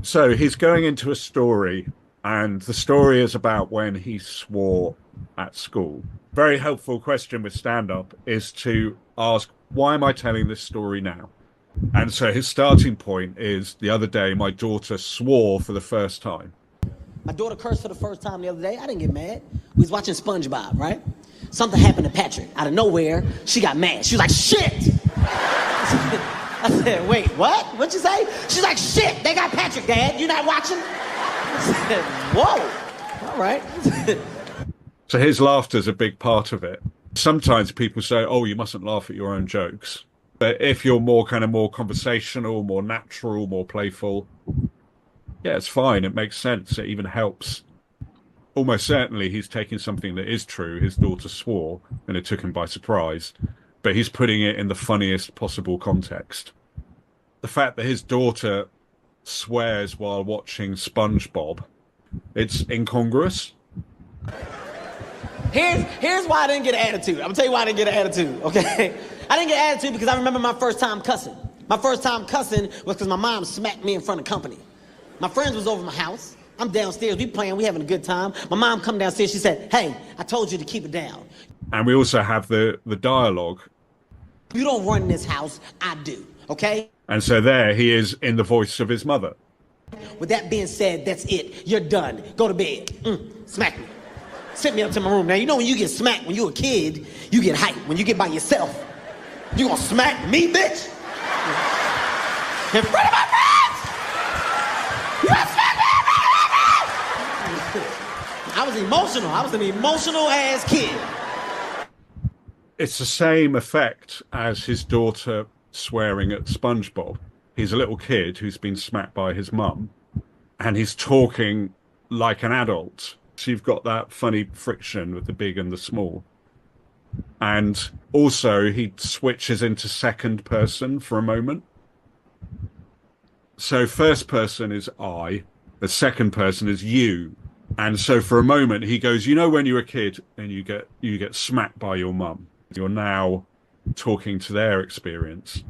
So he's going into a story, and the story is about when he swore at school. Very helpful question with stand-up is to ask, why am I telling this story now? And so his starting point is the other day, my daughter swore for the first time. My daughter cursed for the first time the other day. I didn't get mad. We was watching SpongeBob, right? Something happened to Patrick. Out of nowhere, she got mad. She was like, shit! I said, wait, what? What'd you say? She's like, shit, they got Patrick, Dad. You not watching? I said, whoa, all right. So his laughter's a big part of it. Sometimes people say, oh, you mustn't laugh at your own jokes. But if you're more conversational, more natural, more playful, yeah, it's fine. It makes sense. It even helps. Almost certainly he's taking something that is true. His daughter swore, and it took him by surprise. But he's putting it in the funniest possible context. The fact that his daughter swears while watching SpongeBob, it's incongruous. Here's why I didn't get an attitude. I'm gonna tell you why I didn't get an attitude, okay? I didn't get an attitude because I remember my first time cussing. My first time cussing was because my mom smacked me in front of company. My friends was over my house. I'm downstairs, we playing, we having a good time. My mom come downstairs, she said, hey, I told you to keep it down. And we also have the dialogue. You don't run this house, I do, okay? And so there he is in the voice of his mother. With that being said, that's it. You're done. Go to bed. Smack me. Send me up to my room. Now, you know when you get smacked when you're a kid, you get hyped. When you get by yourself, you gonna smack me, bitch? In front of my friends! You gonna smack me in front of my friends! I was emotional. I was an emotional ass kid. It's the same effect as his daughter swearing at SpongeBob. He's a little kid who's been smacked by his mum, and he's talking like an adult. So you've got that funny friction with the big and the small. And also he switches into second person for a moment. So first person is I, the second person is you. And so for a moment he goes, you know when you're a kid and you get smacked by your mum, you're now talking to their experience.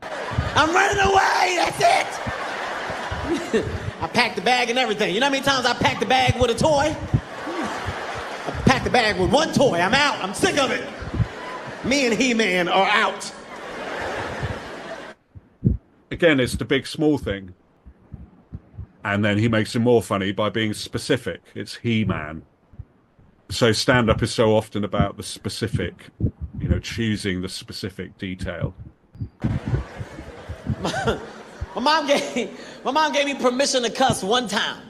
I'm running away, that's it! I packed the bag and everything. You know how many times I packed the bag with a toy? I packed the bag with one toy. I'm out. I'm sick of it. Me and He-Man are out. Again, it's the big small thing. And then he makes it more funny by being specific. It's He-Man. So stand-up is so often about the specific, choosing the specific detail. My mom gave me permission to cuss one time.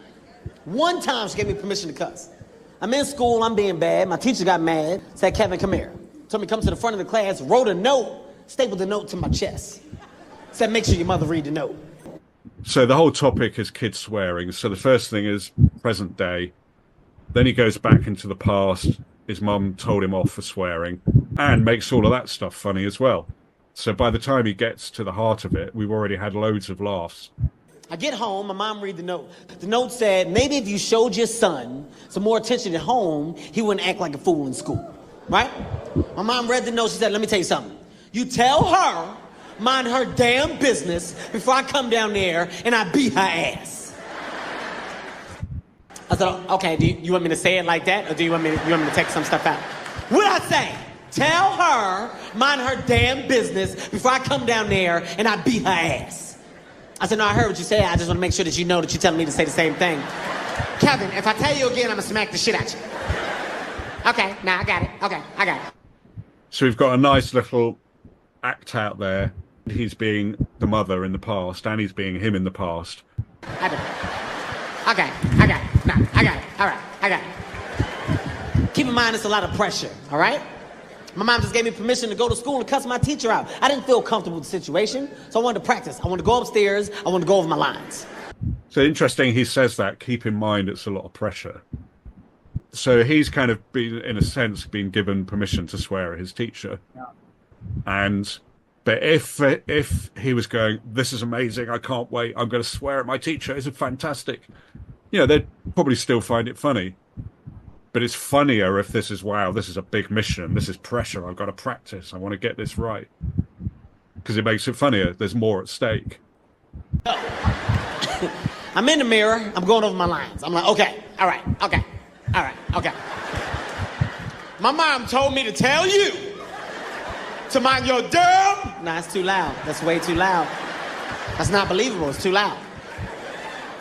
One time she gave me permission to cuss. I'm in school, I'm being bad. My teacher got mad, said, Kevin, come here. Told me come to the front of the class, wrote a note, stapled the note to my chest. Said, make sure your mother read the note. So the whole topic is kids swearing. So the first thing is present day. Then he goes back into the past. His mum told him off for swearing and makes all of that stuff funny as well. So by the time he gets to the heart of it, we've already had loads of laughs. I get home, my mom read the note. The note said, maybe if you showed your son some more attention at home, he wouldn't act like a fool in school, right? My mom read the note, she said, let me tell you something. You tell her, mind her damn business before I come down there and I beat her ass. I said, okay, do you want me to say it like that? Or do you want me to take some stuff out? What'd I say? Tell her, mind her damn business before I come down there and I beat her ass. I said, no, I heard what you said. I just want to make sure that you know that you're telling me to say the same thing. Kevin, if I tell you again, I'm going to smack the shit out you. Okay, now I got it. Okay, I got it. So we've got a nice little act out there. He's being the mother in the past, and he's being him in the past. I do. Okay, I got it. No, I got it. All right, I got it. Keep in mind, it's a lot of pressure, all right? My mom just gave me permission to go to school and cuss my teacher out. I didn't feel comfortable with the situation, so I wanted to practice. I wanted to go upstairs. I wanted to go over my lines. So interesting he says that. Keep in mind it's a lot of pressure. So he's kind of been, in a sense, been given permission to swear at his teacher. Yeah. But if he was going, this is amazing, I can't wait, I'm going to swear at my teacher, it's fantastic, they'd probably still find it funny. But it's funnier if this is, wow, this is a big mission. This is pressure. I've got to practice. I want to get this right. Because it makes it funnier. There's more at stake. I'm in the mirror. I'm going over my lines. I'm like, okay, all right, okay, all right, okay. My mom told me to tell you to mind your damn. Nah, it's too loud. That's way too loud. That's not believable. It's too loud.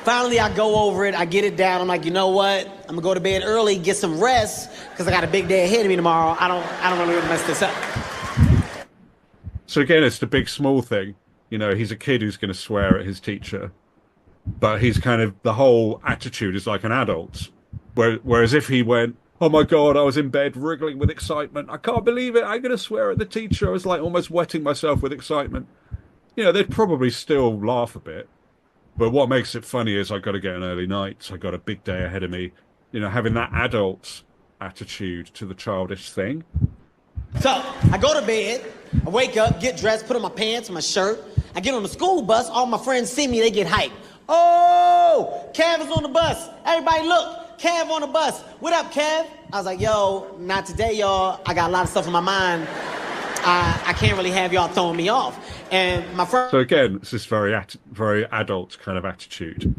Finally, I go over it. I get it down. I'm like, you know what? I'm gonna go to bed early, get some rest, because I got a big day ahead of me tomorrow. I don't really want to mess this up. So again, it's the big small thing. You know, he's a kid who's going to swear at his teacher, but he's kind of, the whole attitude is like an adult. Whereas if he went, oh my God, I was in bed wriggling with excitement. I can't believe it. I'm going to swear at the teacher. I was like almost wetting myself with excitement. You know, they'd probably still laugh a bit. But what makes it funny is I got to get an early night. I got a big day ahead of me. You know, having that adult attitude to the childish thing. So I go to bed, I wake up, get dressed, put on my pants, my shirt. I get on the school bus. All my friends see me, they get hyped. Oh, Kev is on the bus. Everybody look, Kev on the bus. What up, Kev? I was like, yo, not today, y'all. I got a lot of stuff in my mind. I can't really have y'all throwing me off. And my friend. So again, it's this very adult kind of attitude.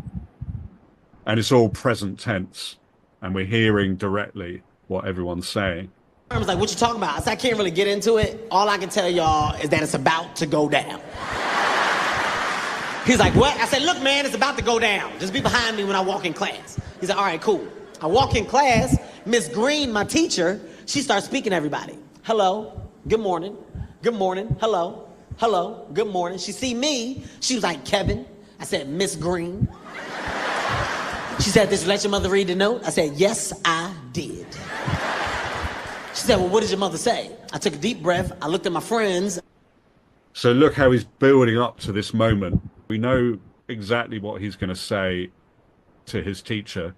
And it's all present tense. And we're hearing directly what everyone's saying. I was like, what you talking about? I said, I can't really get into it. All I can tell y'all is that it's about to go down. He's like, what? I said, look, man, it's about to go down. Just be behind me when I walk in class. He said, all right, cool. I walk in class. Miss Green, my teacher, she starts speaking to everybody. Hello, good morning, hello, hello, good morning. She see me. She was like, Kevin. I said, Miss Green. She said, did you let your mother read the note? I said, yes, I did. She said, well, what did your mother say? I took a deep breath. I looked at my friends. So look how he's building up to this moment. We know exactly what he's going to say to his teacher,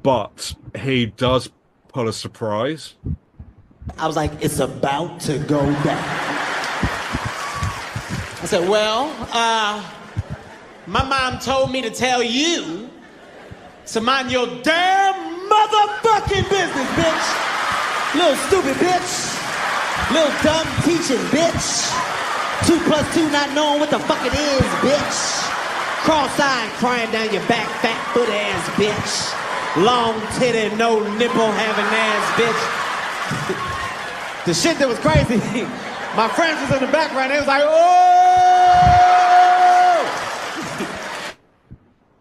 but he does pull a surprise. I was like, it's about to go down. I said, well, my mom told me to tell you to mind your damn motherfucking business, bitch. Little stupid bitch. Little dumb teaching bitch. 2 + 2 not knowing what the fuck it is, bitch. Cross-eyed crying down your back, fat foot ass bitch. Long titty, no nipple having ass bitch. The shit that was crazy, my friends was in the background, they was like, oh!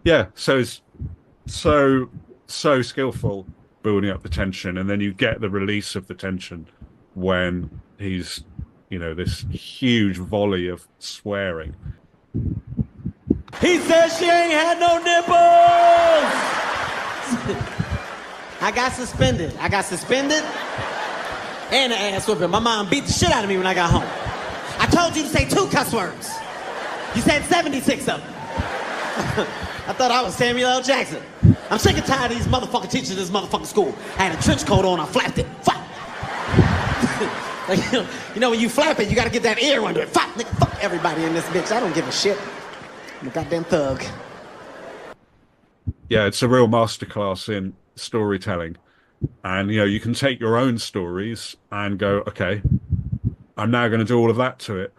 Yeah, so it's so skillful building up the tension, and then you get the release of the tension when he's, you know, this huge volley of swearing. He says she ain't had no nipples! I got suspended and an ass whooping. My mom beat the shit out of me when I got home. I told you to say 2 cuss words. You said 76 of them. I thought I was Samuel L. Jackson. I'm sick and tired of these motherfucking teachers in this motherfucking school. I had a trench coat on, I flapped it. Flap. Like, you know, when you flap it, you gotta get that ear under it. Flap, nigga, fuck everybody in this bitch. I don't give a shit. I'm a goddamn thug. Yeah, it's a real masterclass in storytelling. And, you know, you can take your own stories and go, okay, I'm now going to do all of that to it.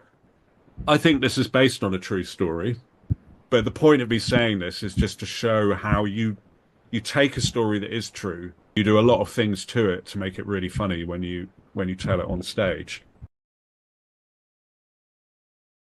I think this is based on a true story. But the point of me saying this is just to show how you take a story that is true, you do a lot of things to it to make it really funny when you tell it on stage.